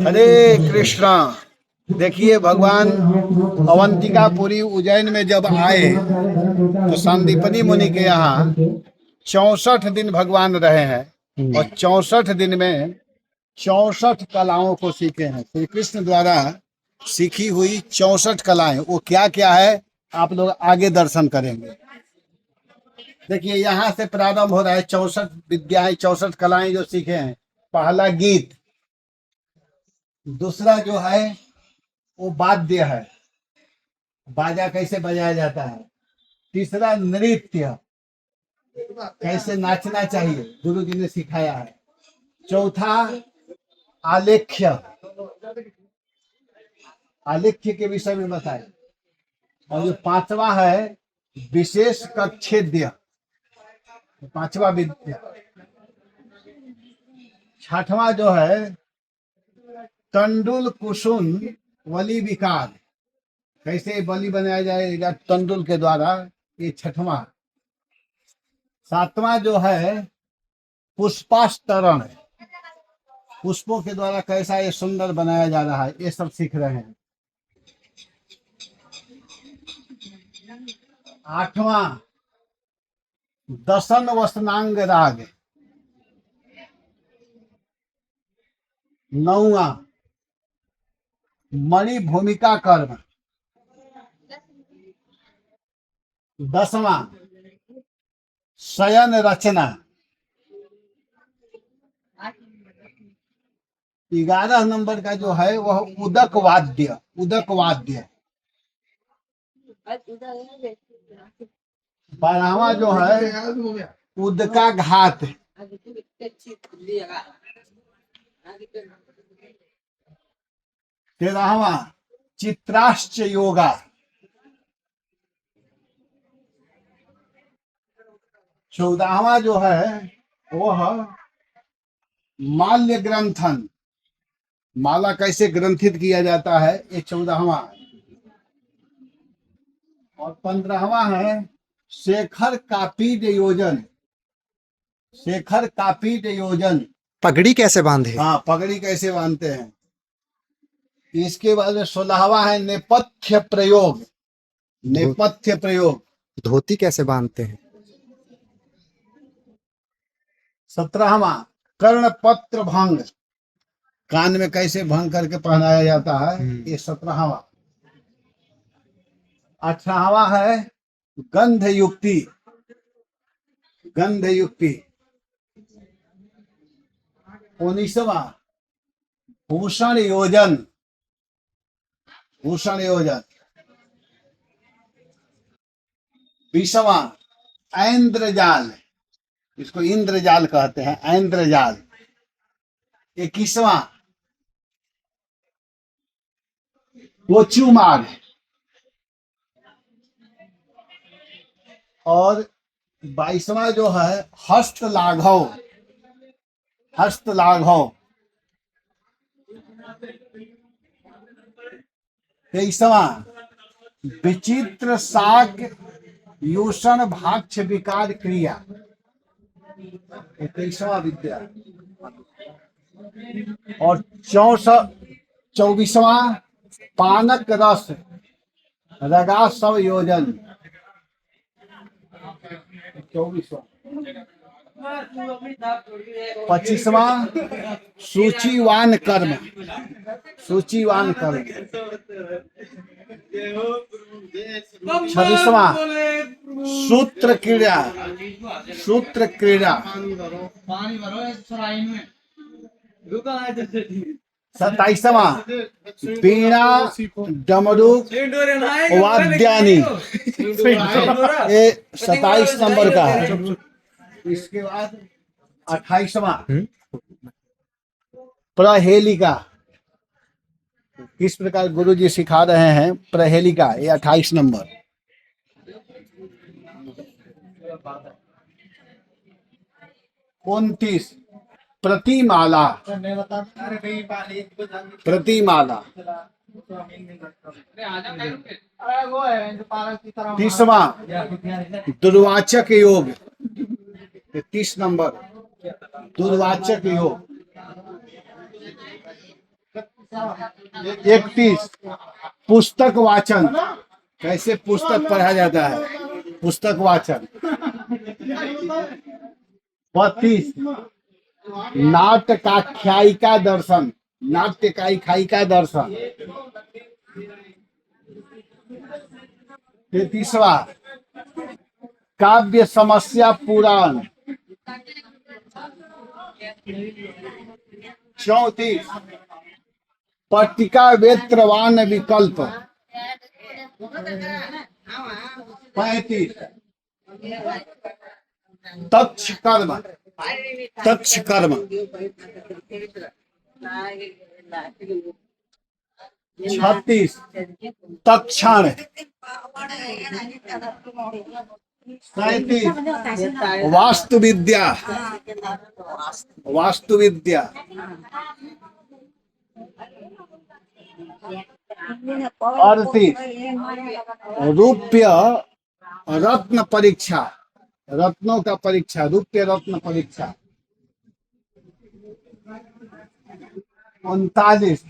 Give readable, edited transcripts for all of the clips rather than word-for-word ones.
हरे कृष्णा। देखिए, भगवान अवंतिकापुरी उज्जैन में जब आए तो संदीपनी मुनि के यहाँ 64 दिन भगवान रहे हैं और 64 दिन में 64 कलाओं को सीखे हैं। श्री कृष्ण द्वारा सीखी हुई 64 कलाएं, वो क्या क्या है आप लोग आगे दर्शन करेंगे। देखिए, यहाँ से प्रारंभ हो रहा है। 64 विद्याएं, 64 कलाएं जो सीखे हैं। पहला गीत, दूसरा जो है वो वाद्य है, बाजा कैसे बजाया जाता है। तीसरा नृत्य, कैसे नाचना चाहिए, गुरु जी ने सिखाया है। चौथा आलेख्य, आलेख्य के विषय में बताए। और जो पांचवा है विशेष कक्षेद्य, पांचवा विद्या। छठवां जो है तंडुल कुसुम वली विकार, कैसे बलि बनाया जाएगा तंडुल के द्वारा, ये छठवां। सातवां जो है पुष्पास्तरण, पुष्पों के द्वारा कैसा ये सुंदर बनाया जा रहा है, ये सब सीख रहे हैं। आठवां दशन वसनांग राग। नौवां मणि भूमिका कर्म। 10वां शयन रचना। 11 नंबर का जो है वह उदक वाद्य, उदक वाद्य। 12वां जो है उदका घात। 13वां चित्राश्च योगा। 14वां जो है वह माल्य ग्रंथन, माला कैसे ग्रंथित किया जाता है, ये 14वां। और 15वां है शेखर कापीड योजन, शेखर कापीड योजन। पगड़ी कैसे बांधे? हाँ, पगड़ी कैसे बांधते हैं। इसके बाद 16वां है नेपथ्य प्रयोग, नेपथ्य प्रयोग। धोती कैसे बांधते हैं? 17वां कर्णपत्र भंग, कान में कैसे भंग करके पहनाया जाता है, ये 17वां। 18वां है गंध युक्ति, गंध युक्ति। 19वां भूषण योजन, भूषण योजन। 20वां ऐन्द्रजाल, इसको इंद्रजाल कहते हैं, ऐन्द्रजाल। 21वां कोचुमार। और 22वां जो है हस्त लाघव, हस्त लाघव। 23वां विचित्र शाक यूषण भाक्ष विकार क्रिया, 23वां विद्या। और 24वां पानक रस रगा सब योजन, 24वां। 25वां सूचिवान कर्म, सूचिवान कर्म। 26वां सूत्र क्रीड़ा, सूत्र क्रीड़ा। 27वां वीणा डमरू वाद्यानी, ये 27 नंबर का है। इसके बाद 28वां प्रहेलिका, किस प्रकार गुरु जी सिखा रहे हैं प्रहेलिका, ये 28 नंबर। 29 प्रतिमाला, प्रतिमाला। 30वां दुर्वाचक योग, 30 नंबर दुर्वाचक योग। 31 पुस्तक वाचन, कैसे पुस्तक पढ़ा जाता है, पुस्तक वाचन। 32 नाट्यकाख्यायिका दर्शन, नाट्यकाख्यायिका दर्शन। 33वां काव्य समस्या पुराण। 34 पट्टिका वेत्रवान विकल्प। 35 तक्ष कर्म, तक्ष कर्म। 36 तक्षण। 37 वास्तुविद्या, वास्तुविद्या। 38 रूप्य रत्न परीक्षा, रत्नों का परीक्षा, रूप्य रत्न परीक्षा। 39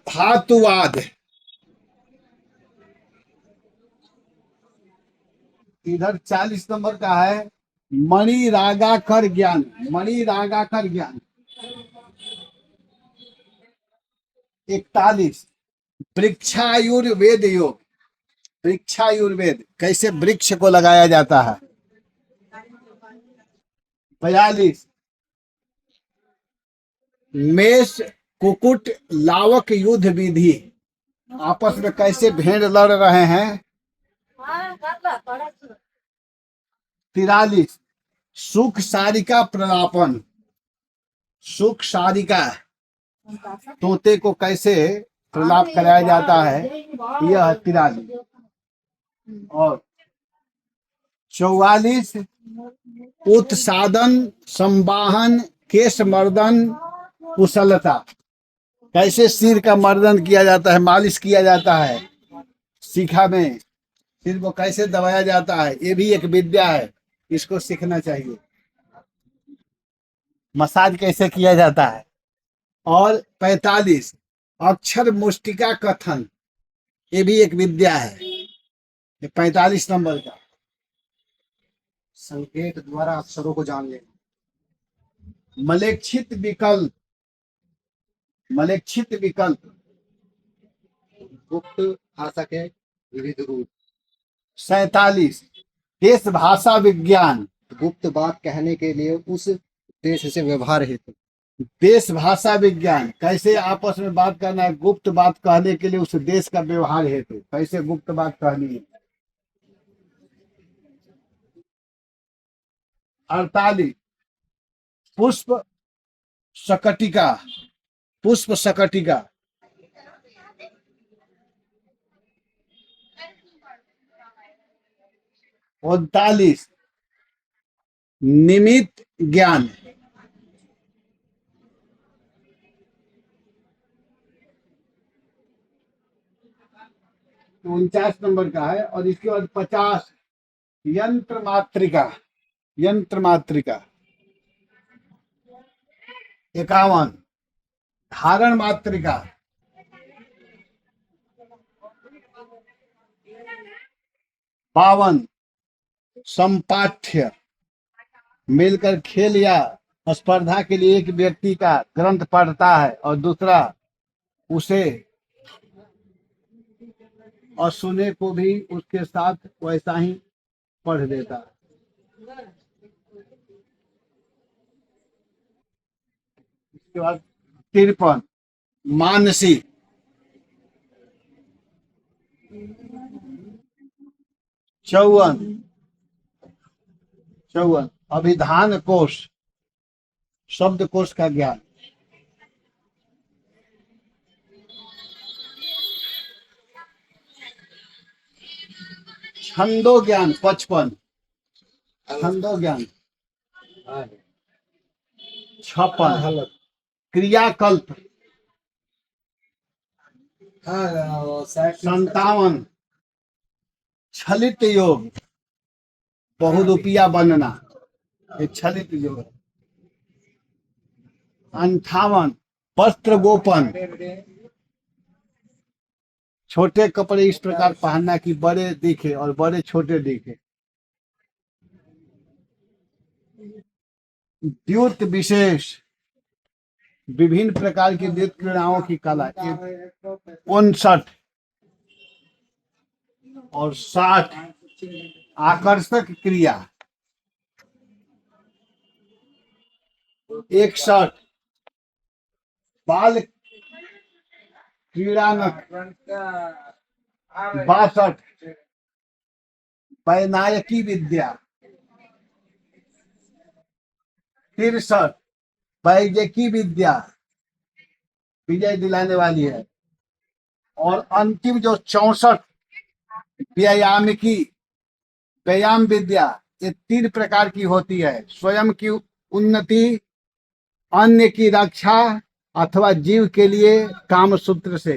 धातुवाद। इधर 40 नंबर का है मणि रागाकर ज्ञान, मणि रागाकर ज्ञान। 41 वृक्षायुर्वेद योग, वृक्षायुर्वेद, कैसे वृक्ष को लगाया जाता है। 42 मेष कुकुट लावक युद्ध विधि, आपस में कैसे भेड़ लड़ रहे हैं। 43 सुख सारिका प्रलापन, सुख सारिका, तोते को कैसे प्रलाप कराया जाता है, यह 43। और 44 उत्सादन संवाहन केश मर्दन कुशलता, कैसे सिर का मर्दन किया जाता है, मालिश किया जाता है, शिखा में सिर को कैसे दबाया जाता है, ये भी एक विद्या है, इसको सीखना चाहिए। मसाज कैसे किया जाता है। और 45 अक्षर मुष्टिका कथन, ये भी एक विद्या है, ये 45 नंबर का। संकेत द्वारा अक्षरों को जान लेना। मलेक्षित विकल्प, मलेक्षित विकल्प। गुप्त भाषा के विविध रूप। 47 देश भाषा विज्ञान, गुप्त बात कहने के लिए उस देश से व्यवहार हेतु। देश भाषा विज्ञान, कैसे आपस में बात करना है, गुप्त बात कहने के लिए उस देश का व्यवहार हेतु, कैसे गुप्त बात कहनी है। 48 पुष्प शकटिका, पुष्प शकटिका। 39 निमित्त ज्ञान। 49 नंबर का है। और इसके बाद 50 यंत्र मात्रिका, यंत्र मात्रिका। 51 धारण मात्रिका। 52 संपाठ्य, मिलकर खेल या स्पर्धा के लिए एक व्यक्ति का ग्रंथ पढ़ता है और दूसरा उसे और सुने को भी उसके साथ वैसा ही पढ़ देता है। इसके बाद 53 मानसी। 54 अभिधान कोश, शब्द कोश का ज्ञान। 55 ज्ञान, 55 छंदो ज्ञान। 56 क्रियाकल्प। 57 छलित योग, बहुरूपिया बनना, ये छलित योग। 58 वस्त्र गोपन, छोटे कपड़े इस प्रकार पहनना कि बड़े दिखे और बड़े छोटे दिखे। द्युत विशेष, विभिन्न प्रकार की नृत्य क्रीड़ाओं की कला। 59 और 60 आकर्षक क्रिया। 61 बाल क्रीड़ानक। 62 वैनायकी विद्या। 63 वैजकी विद्या, विजय दिलाने वाली है। और अंतिम जो 64 व्यायामिकी, व्यायाम विद्या, ये 3 प्रकार की होती है। स्वयं की उन्नति, अन्य की रक्षा अथवा जीव के लिए काम सूत्र से,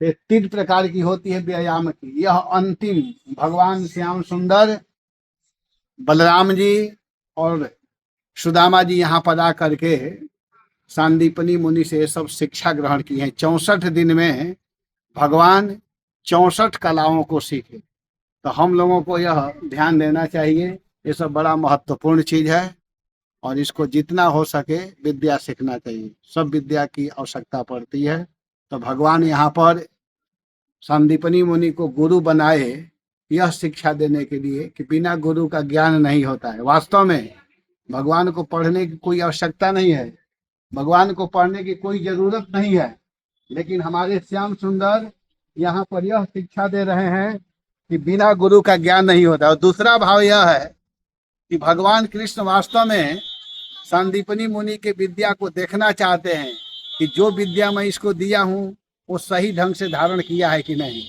ये 3 प्रकार की होती है व्यायाम की। यह अंतिम भगवान श्याम सुंदर, बलराम जी और सुदामा जी यहाँ पर आ करके सांदीपनी मुनि से ये सब शिक्षा ग्रहण की है। 64 दिन में भगवान 64 कलाओं को सीखे। तो हम लोगों को यह ध्यान देना चाहिए, ये सब बड़ा महत्वपूर्ण चीज है और इसको जितना हो सके विद्या सीखना चाहिए। सब विद्या की आवश्यकता पड़ती है। तो भगवान यहाँ पर सांदीपनी मुनि को गुरु बनाए यह शिक्षा देने के लिए कि बिना गुरु का ज्ञान नहीं होता है। वास्तव में भगवान को पढ़ने की कोई आवश्यकता नहीं है, भगवान को पढ़ने की कोई जरूरत नहीं है, लेकिन हमारे श्याम सुंदर यहाँ पर यह शिक्षा दे रहे हैं कि बिना गुरु का ज्ञान नहीं होता। और दूसरा भाव यह है कि भगवान कृष्ण वास्तव में सांदीपनी मुनि के विद्या को देखना चाहते हैं कि जो विद्या मैं इसको दिया हूँ वो सही ढंग से धारण किया है कि नहीं।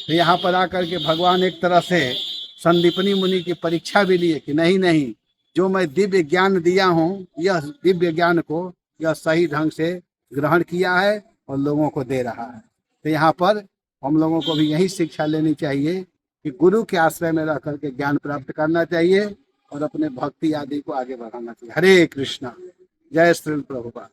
तो यहाँ पर आकर के भगवान एक तरह से संदीपनी मुनि की परीक्षा भी लिए कि नहीं, जो मैं दिव्य ज्ञान दिया हूँ यह दिव्य ज्ञान को यह सही ढंग से ग्रहण किया है और लोगों को दे रहा है। तो यहाँ पर हम लोगों को भी यही शिक्षा लेनी चाहिए कि गुरु के आश्रय में रह करके ज्ञान प्राप्त करना चाहिए और अपने भक्ति आदि को आगे बढ़ाना चाहिए। हरे कृष्णा, जय श्री प्रभुपाद।